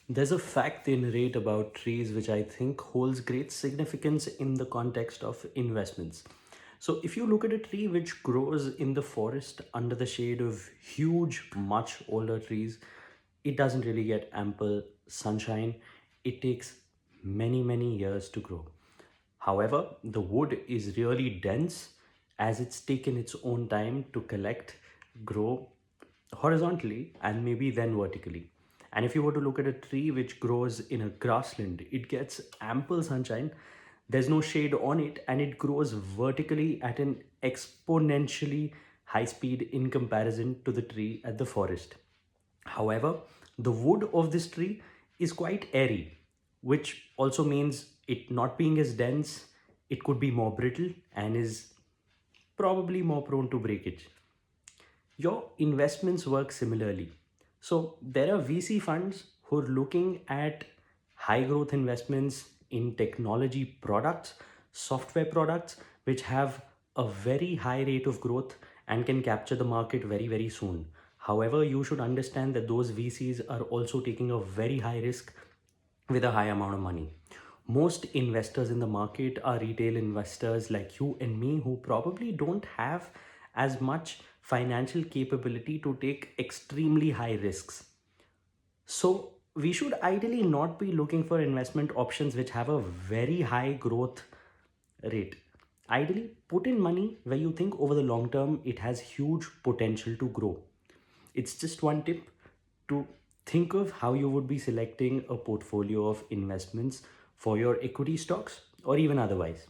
There's a fact they narrate about trees which I think holds great significance in the context of investments. So, if you look at a tree which grows in the forest under the shade of huge, much older trees, it doesn't really get ample sunshine. It takes many, many years to grow. However, the wood is really dense as it's taken its own time to collect, grow horizontally, and maybe then vertically. And if you were to look at a tree which grows in a grassland, it gets ample sunshine, there's no shade on it, and it grows vertically at an exponentially high speed in comparison to the tree at the forest. However, the wood of this tree is quite airy, which also means it not being as dense, it could be more brittle and is probably more prone to breakage. Your investments work similarly. So, there are VC funds who are looking at high growth investments in technology products, software products, which have a very high rate of growth and can capture the market very, very soon. However, you should understand that those VCs are also taking a very high risk with a high amount of money. Most investors in the market are retail investors like you and me who probably don't have as much financial capability to take extremely high risks. So, we should ideally not be looking for investment options which have a very high growth rate. Ideally, put in money where you think over the long term it has huge potential to grow. It's just one tip to think of how you would be selecting a portfolio of investments for your equity stocks or even otherwise.